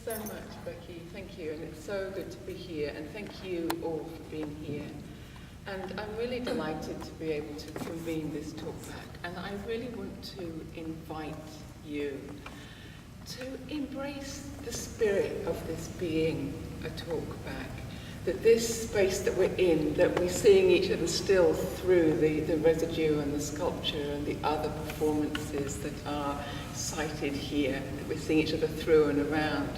so much, Becky. Thank you. And it's so good to be here. And thank you all for being here. And I'm really delighted to be able to convene this talkback. And I really want to invite you to embrace the spirit of this being a talkback. That this space that we're in, that we're seeing each other still through the residue and the sculpture and the other performances that are cited here, that we're seeing each other through and around.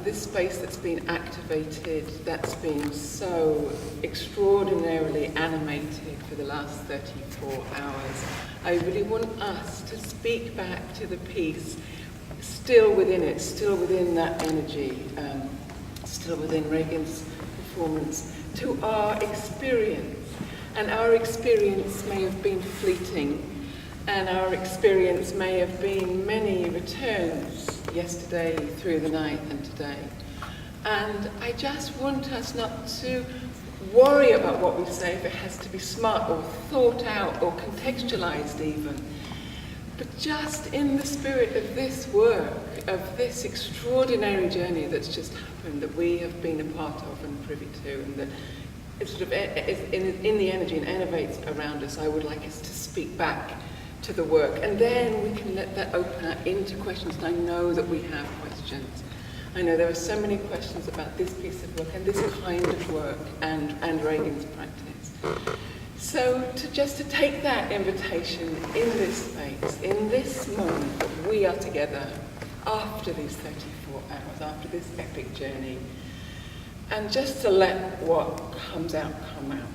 This space that's been activated, that's been so extraordinarily animated for the last 34 hours. I really want us to speak back to the piece, still within it, still within that energy, still within Raegan's performance, to our experience. And our experience may have been fleeting, and our experience may have been many returns yesterday, through the night, and today. And I just want us not to worry about what we say, if it has to be smart or thought out or contextualized even, but just in the spirit of this work, of this extraordinary journey that's just happened, that we have been a part of and privy to, and that it sort of is in the energy and enervates around us. I would like us to speak back to the work, and then we can let that open out into questions. And I know that we have questions. I know there are so many questions about this piece of work and this kind of work and Raegan's practice. So to take that invitation in this space, in this moment that we are together after these 34 hours, after this epic journey, and just to let what comes out come out.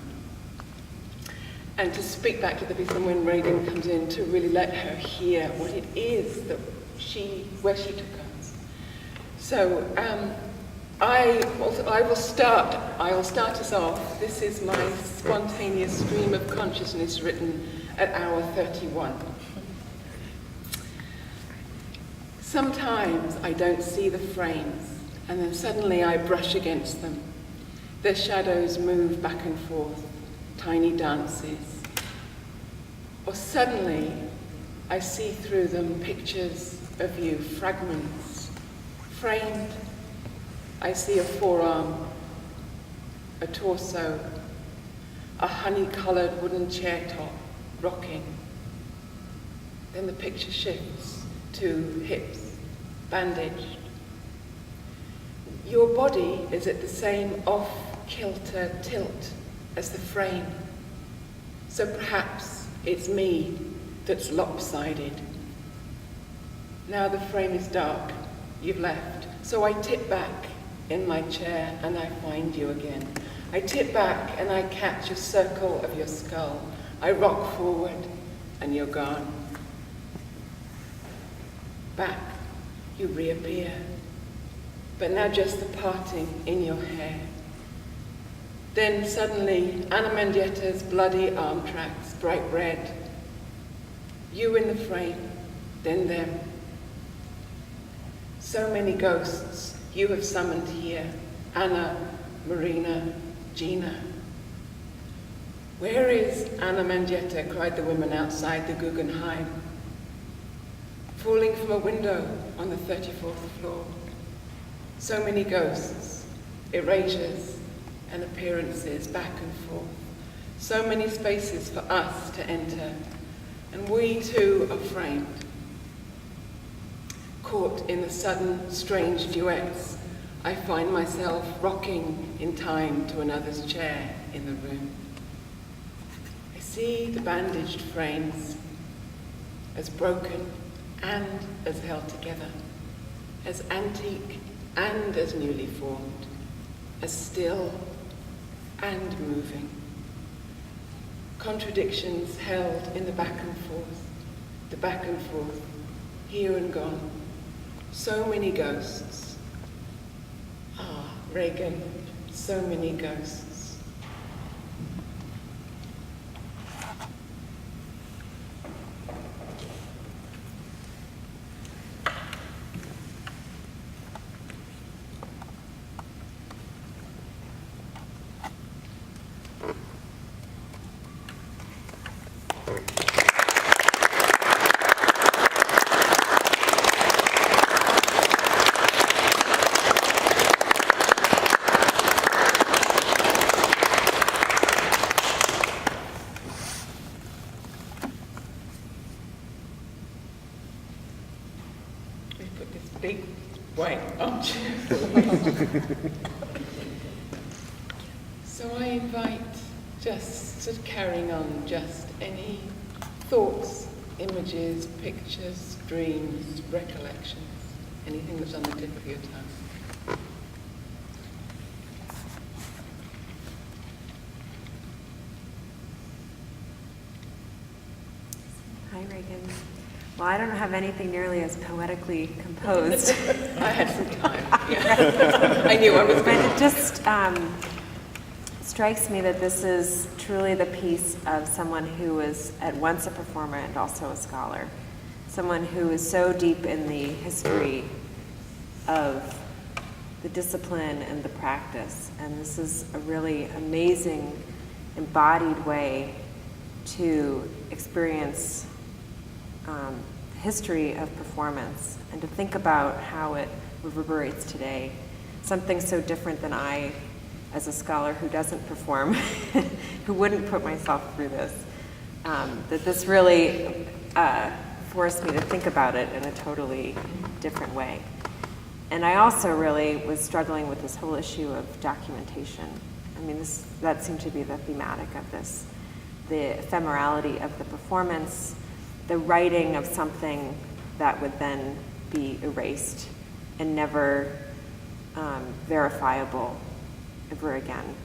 And to speak back to the piece, and when Raegan comes in, to really let her hear what it is that where she took us. So I will start us off. This is my spontaneous stream of consciousness written at hour 31. Sometimes I don't see the frames, and then suddenly I brush against them. Their shadows move back and forth, tiny dances. Or suddenly I see through them pictures of you, fragments, framed. I see a forearm, a torso, a honey-coloured wooden chair top rocking. Then the picture shifts to hips, bandaged. Your body is at the same off-kilter tilt as the frame. So perhaps it's me that's lopsided. Now the frame is dark, you've left. So I tip back in my chair and I find you again. I tip back and I catch a circle of your skull. I rock forward and you're gone. Back, you reappear. But now just the parting in your hair. Then suddenly, Anna Mendietta's bloody arm tracks, bright red. You in the frame, then them. So many ghosts you have summoned here. Anna, Marina, Gina. Where is Anna Mendietta? Cried the women outside the Guggenheim, falling from a window on the 34th floor. So many ghosts, erasures, and appearances back and forth. So many spaces for us to enter, and we too are framed. Caught in the sudden, strange duets, I find myself rocking in time to another's chair in the room. I see the bandaged frames as broken and as held together, as antique and as newly formed, as still and moving. Contradictions held in the back and forth, here and gone. So many ghosts. Ah, Raegan, so many ghosts. quite armchair. So I invite, just sort of carrying on, just any thoughts, images, pictures, dreams, recollections, anything that's on the tip of your tongue. Hi, Raegan. Well, I don't have anything nearly as poetically composed. I had some time. Yeah. I knew I was going to. But it just strikes me that this is truly the piece of someone who was at once a performer and also a scholar. Someone who is so deep in the history of the discipline and the practice. And this is a really amazing, embodied way to experience the history of performance and to think about how it reverberates today. Something so different than I, as a scholar who doesn't perform, who wouldn't put myself through this, that this really forced me to think about it in a totally different way. And I also really was struggling with this whole issue of documentation. I mean, that seemed to be the thematic of this, the ephemerality of the performance, the writing of something that would then be erased and never verifiable ever again.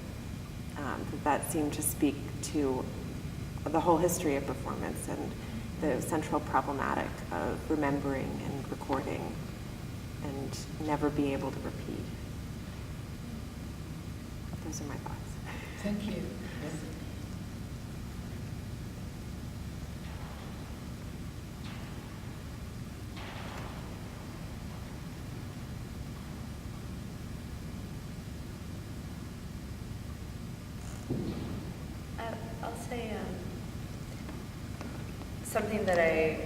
That seemed to speak to the whole history of performance and the central problematic of remembering and recording and never being able to repeat. Those are my thoughts. Thank you. Yes. I'll say something that I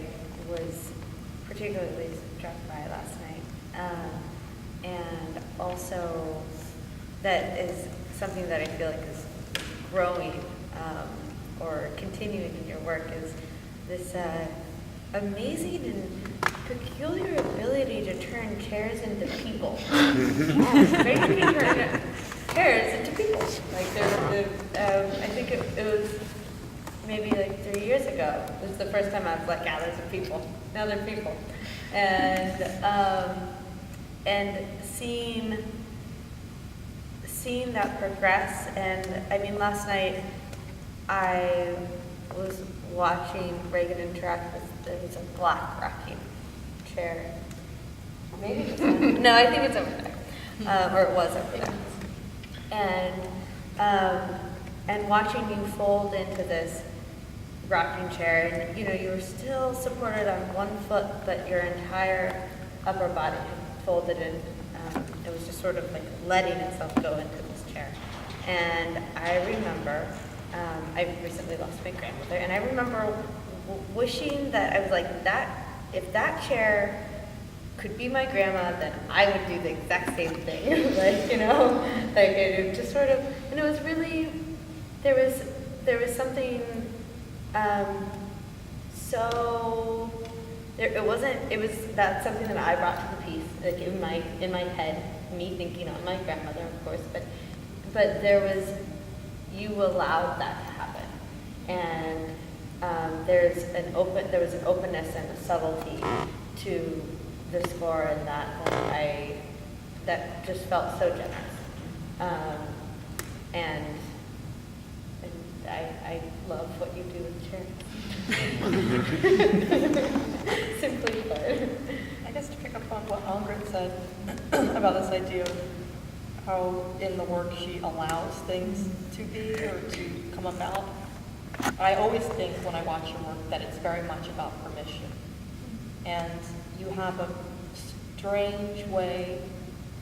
was particularly struck by last night, and also that is something that I feel like is growing or continuing in your work, is this amazing and peculiar ability to turn chairs into people. Basically turn chairs into people. Like I think it was maybe like 3 years ago. It was the first time I was like, yeah, there's some people. Now they're people. And seeing that progress. And I mean, last night I was watching Raegan Truax. It was a black rocking chair. Maybe it's no, I think it's over there, or it was over there. And watching you fold into this rocking chair, and you were still supported on one foot, but your entire upper body folded in. It was just sort of like letting itself go into this chair. And I remember, I recently lost my grandmother, and I remember wishing that I was like, that if that chair could be my grandma, then I would do the exact same thing. Like it just sort of, and it was really, there was something it was that's something that I brought to the piece, like in my head, me thinking on my grandmother, of course, but you allowed that to happen, and there was an openness and a subtlety to the score, and that just felt so generous, and I love what you do with chairs. Simply fun. I guess to pick up on what Ingrid said about this idea of how in the work she allows things to be or to come about, I always think when I watch your work that it's very much about permission. And you have a strange way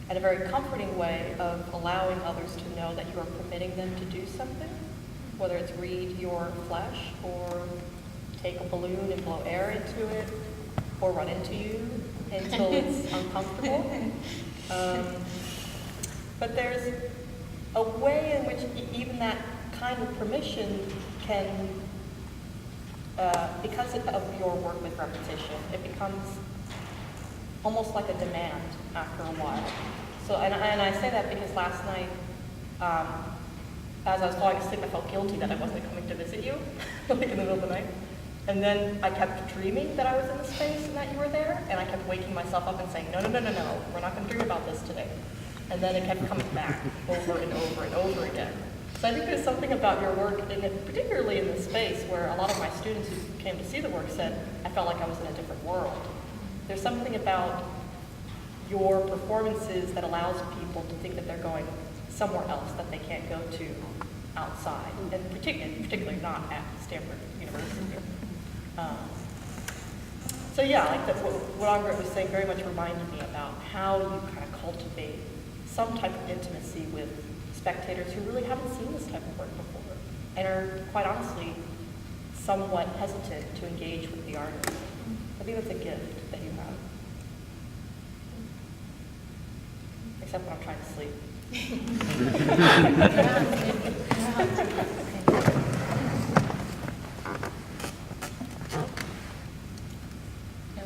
and a very comforting way of allowing others to know that you are permitting them to do something, whether it's read your flesh or take a balloon and blow air into it or run into you until it's uncomfortable. But there's a way in which even that kind of permission can, because of your work with repetition, it becomes almost like a demand after a while. So, and I say that because last night, as I was falling asleep, I felt guilty that I wasn't coming to visit you, like in the middle of the night. And then I kept dreaming that I was in the space and that you were there, and I kept waking myself up and saying, no, no, no, no, no, we're not going to dream about this today. And then it kept coming back over and over and over again. So I think there's something about your work, and particularly in this space, where a lot of my students who came to see the work said, I felt like I was in a different world. There's something about your performances that allows people to think that they're going somewhere else that they can't go to outside, and particularly not at Stanford University. So yeah, like what Angret was saying very much reminded me about how you kind of cultivate some type of intimacy with spectators who really haven't seen this type of work before and are, quite honestly, somewhat hesitant to engage with the artist. I think that's a gift that you have. Except when I'm trying to sleep.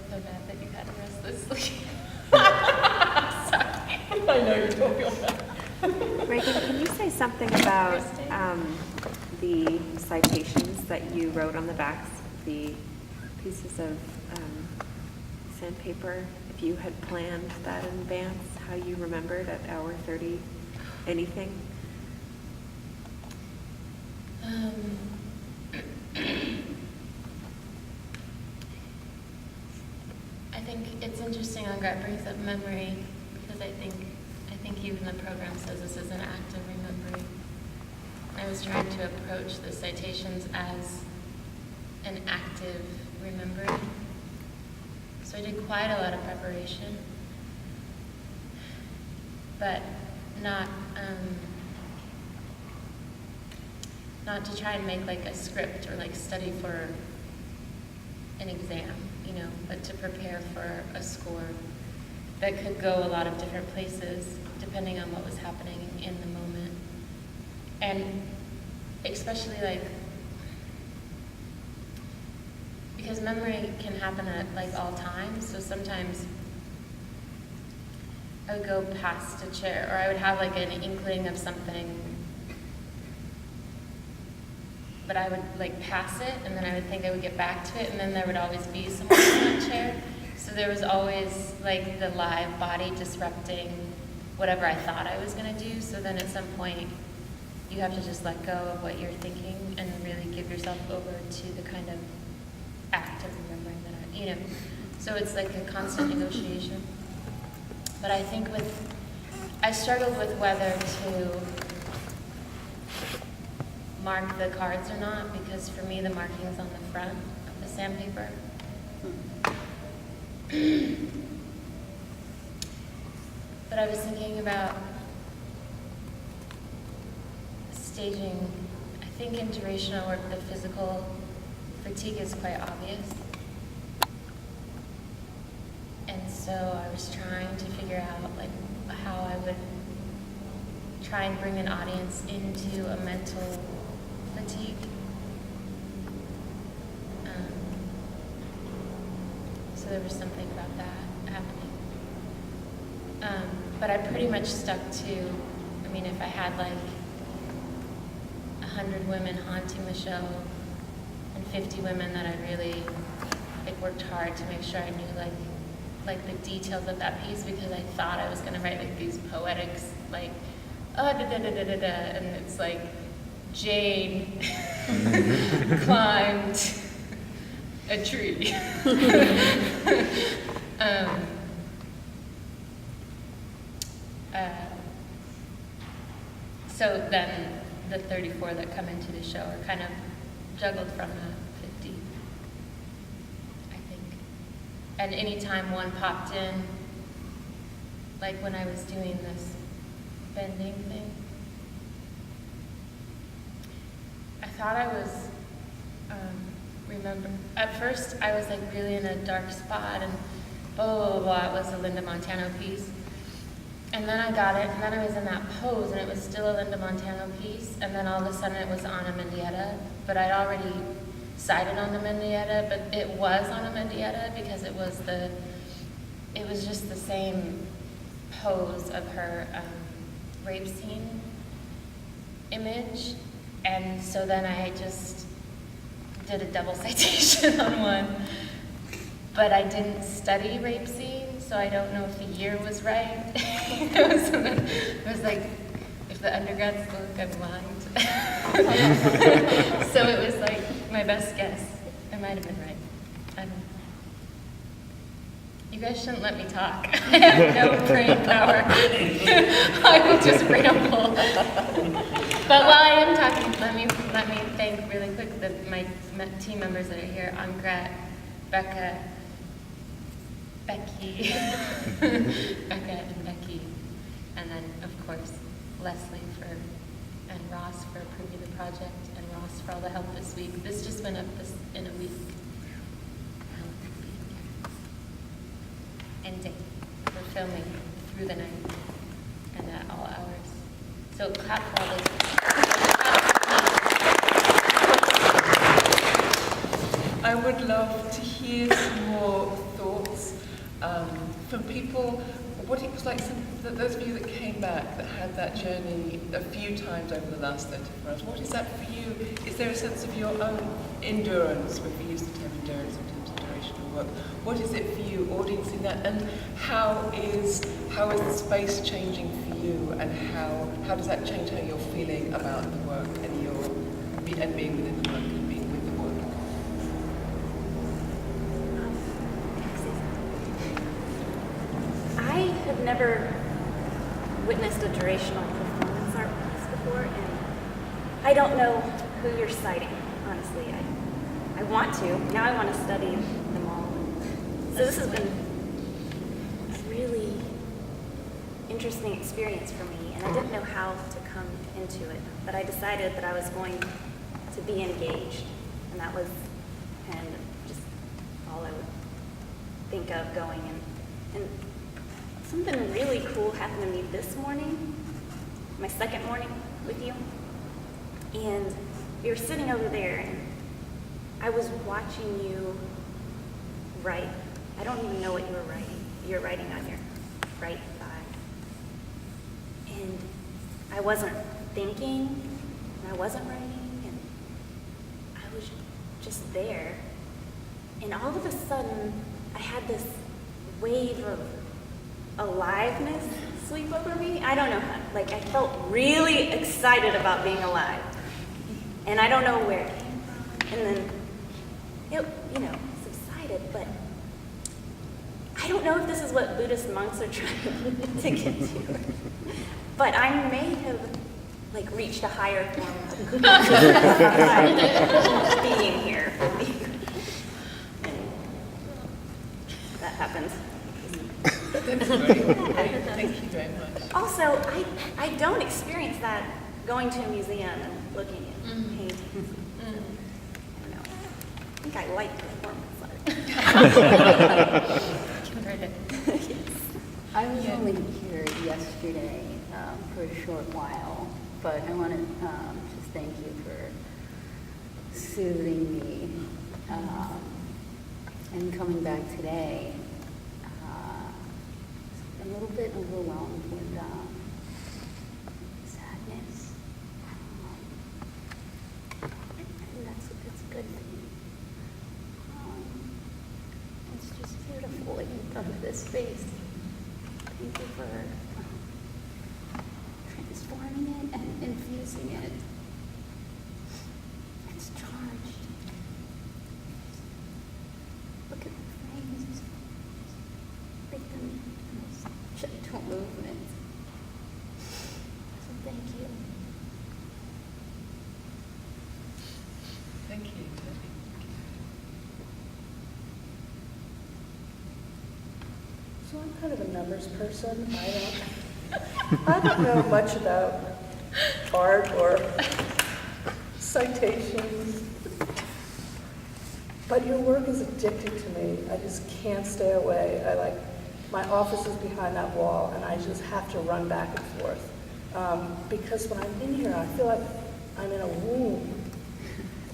So bad that you had to rest this sleep. I know you don't feel bad. Raegan, can you say something about the citations that you wrote on the backs of the pieces of sandpaper? If you had planned that in advance, how you remembered at hour 30 anything? I think it's interesting Angret brings up memory, because I think even the program says this is an act of remembering. I was trying to approach the citations as an active remembering. So I did quite a lot of preparation, but not to try and make like a script or like study for an exam, but to prepare for a score that could go a lot of different places depending on what was happening in the moment. And especially because memory can happen at like all times, so sometimes I would go past a chair, or I would have like an inkling of something, but I would like pass it, and then I would think I would get back to it, and then there would always be someone in that chair. So there was always like the live body disrupting whatever I thought I was going to do. So then at some point, you have to just let go of what you're thinking and really give yourself over to the kind of act of remembering that So it's like a constant negotiation. But I think I struggled with whether to mark the cards or not, because for me the marking is on the front of the sandpaper. But I was thinking about staging. I think in durational work the physical fatigue is quite obvious. And so I was trying to figure out like how I would try and bring an audience into a mental fatigue. So there was something about that happening. But I pretty much stuck to, if I had like 100 women haunting the show and 50 women that I really worked hard to make sure I knew like the details of that piece, because I thought I was going to write like these poetics and it's like Jane climbed a tree. So then the 34 that come into the show are kind of juggled from the 50, I think. And anytime one popped in, like when I was doing this bending thing, I thought I was, at first I was like really in a dark spot and blah, blah, blah, blah. It was a Linda Montano piece. And then I got it, and then I was in that pose, and it was still a Linda Montano piece, and then all of a sudden it was on a Mendieta, but I'd already cited on the Mendieta, but it was on a Mendieta because it was it was just the same pose of her rape scene image. And so then I just did a double citation on one. But I didn't study rape scenes, so I don't know if the year was right. It was like, if the undergrads look, I'm blind. So it was like my best guess. It might have been right. I don't know. You guys shouldn't let me talk. I have no brain power. I will just ramble. But while I am talking, let me thank really quick my team members that are here: Angret, Becca, Becky, and Becky, and then of course Leslie and Ross for approving the project, and Ross for all the help this week. This just went up in a week. And Dave for filming through the night and at all hours. So clap for all those. I would love to hear some more thoughts from people. What it was like, those of you that came back, that had that journey a few times over the last 34 hours, what is that for you? Is there a sense of your own endurance, if we use the term endurance in terms of durational work? What is it for you, audiencing that? And how is the space changing for you? And how does that change how you're feeling about the work and being within the work and being with the work? I have never witnessed a durational performance art piece before, and I don't know who you're citing, honestly. I want to. Now I want to study them all. So this has been a really interesting experience for me, and I didn't know how to come into it, but I decided that I was going to be engaged, and that was kind of just all I would think of going in. And something really cool happened to me this morning, my second morning with you, and we were sitting over there, and I was watching you write. I don't even know what you were writing. You're writing on your right thigh. And I wasn't thinking, and I wasn't writing, and I was just there. And all of a sudden, I had this wave of aliveness sweep over me. I don't know how, I felt really excited about being alive. And I don't know where it came from. And then it, subsided, but I don't know if this is what Buddhist monks are trying to get to. But I may have, reached a higher form of being here. And that happens. That's great. Thank you very much. Also, I don't experience that going to a museum and looking at paintings. I don't know. I think I like performance art. Converted. Yes. I was only here yesterday for a short while, but I want to just thank you for soothing me and coming back today. A little bit overwhelmed with sadness, and that's a good thing. It's just beautiful what you've done with this space. Thank you for transforming it and infusing it. It's charged. Look at the frames. Make them gentle movement. So thank you. Thank you. So I'm kind of a numbers person. I don't know much about art or citations, but your work is addicting to me. I just can't stay away. My office is behind that wall, and I just have to run back and forth. Because when I'm in here, I feel like I'm in a womb.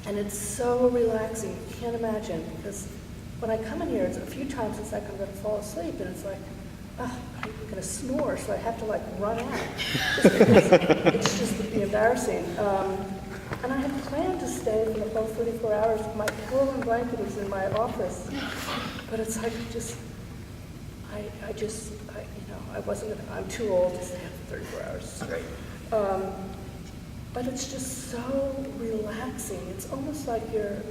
And it's so relaxing, you can't imagine, because when I come in here, it's a few times it's like I'm going to fall asleep, and it's like, oh, I'm going to snore, so I have to like run out. Just because it's just would be embarrassing. And I had planned to stay for the whole 34 hours. My pillow and blanket is in my office, but it's like I wasn't gonna, I'm too old to stay for 34 hours straight. But it's just so relaxing. It's almost like you're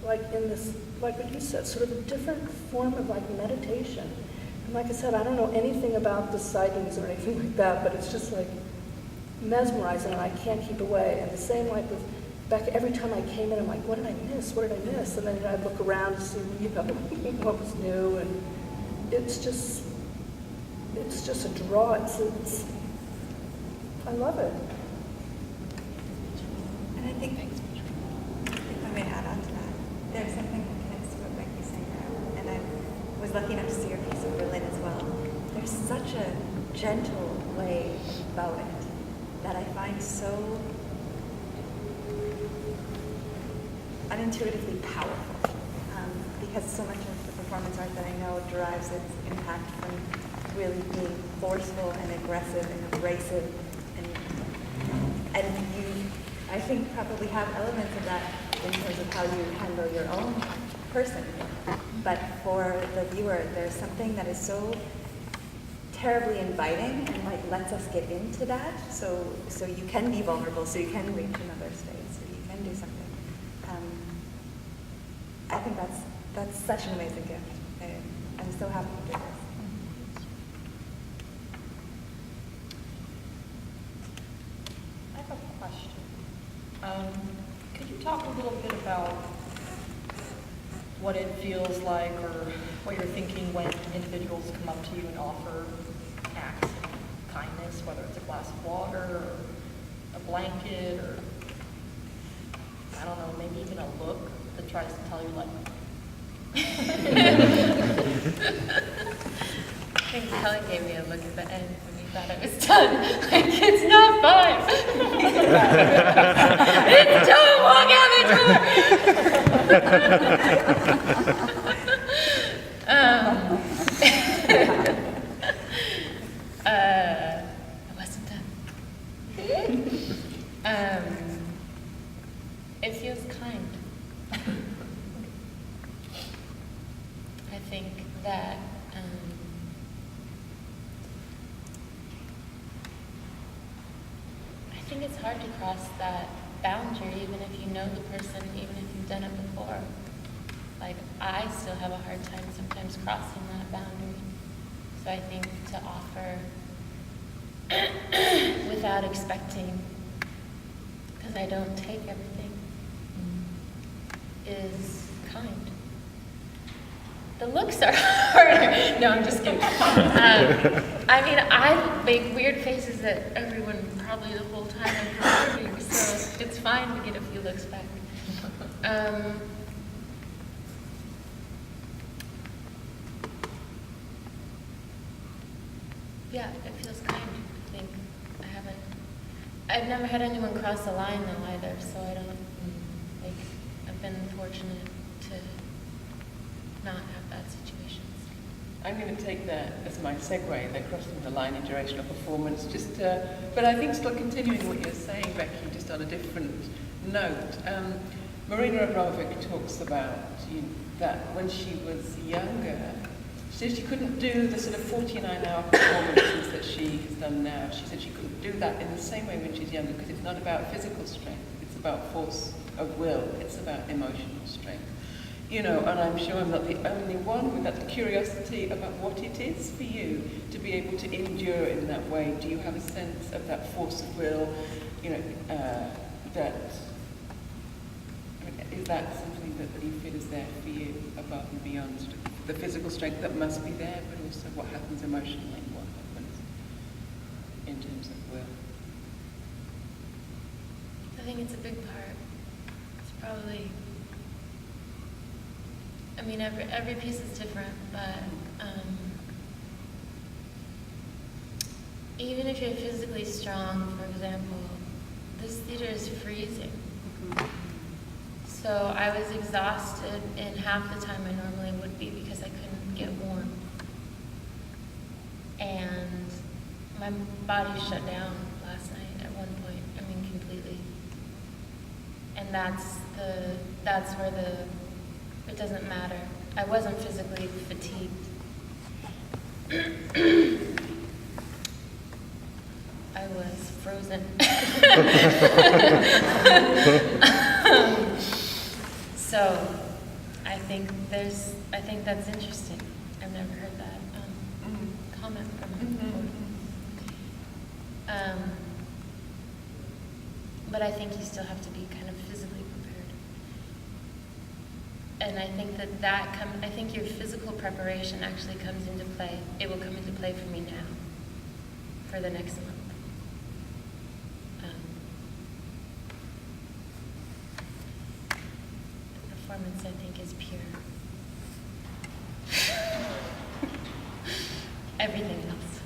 like in this, like what you said, sort of a different form of like meditation. And like I said, I don't know anything about the sightings or anything like that, but it's just like mesmerizing, and I can't keep away. And the same like with Becca, every time I came in, I'm like, what did I miss? What did I miss? And then I'd look around to see, what was new, and it's just a draw. It's I love it. And I think, if I may add on to that, there's something that connects to what Becky's saying now, and I was lucky enough to see your piece in Berlin as well. There's such a gentle way about it that I find so unintuitively powerful, because so much of the performance art that I know derives its impact from really being forceful and aggressive and abrasive, and you, I think, probably have elements of that in terms of how you handle your own person. But for the viewer, there's something that is so terribly inviting and like lets us get into that, so you can be vulnerable, so you can reach another space, so you can do something. I think that's such an amazing gift. I'm so happy to do this. I have a question. Could you talk a little bit about what it feels like or what you're thinking when individuals come up to you and offer acts of kindness, whether it's a glass of water or a blanket or, I don't know, maybe even a look that tries to tell you like, I think Helen gave me a look at the end when you thought I was done. Like, it's not fine. It's done. Walk out the door. I wasn't done. It feels kind. I think that I think it's hard to cross that boundary, even if you know the person, even if you've done it before. Like, I still have a hard time sometimes crossing that boundary. So I think to offer without expecting, because I don't take everything, is kind. The looks are harder. No, I'm just kidding. I mean, I make weird faces at everyone probably the whole time I'm performing, so it's fine to get a few looks back. Yeah, it feels kind. I think I've never had anyone cross the line though either, so I don't, like, I've been fortunate to not have bad situations. I'm going to take that as my segue, the crossing the line in durational performance, but I think still continuing what you're saying, Becky, just on a different note. Marina Abramovic talks about that when she was younger, she said she couldn't do the sort of 49-hour performances that she has done now. She said she couldn't do that in the same way when she's younger because it's not about physical strength, it's about force of will, it's about emotional strength. You know, and I'm sure I'm not the only one with that curiosity about what it is for you to be able to endure in that way. Do you have a sense of that force of will? You know, is that something that you feel is there for you above and beyond the physical strength that must be there, but also what happens emotionally, what happens in terms of will? I think it's a big part. It's probably, I mean, every piece is different, but even if you're physically strong, for example, this theater is freezing. So I was exhausted in half the time I normally would be because I couldn't get warm. And my body shut down last night at one point, I mean completely. And that's where it doesn't matter. I wasn't physically fatigued. I was frozen. So I think that's interesting. I've never heard that comment from him before. But I think you still have to be kind of physically prepared. And I think I think your physical preparation actually comes into play. It will come into play for me now, for the next month. The performance, I think, is pure. Everything else.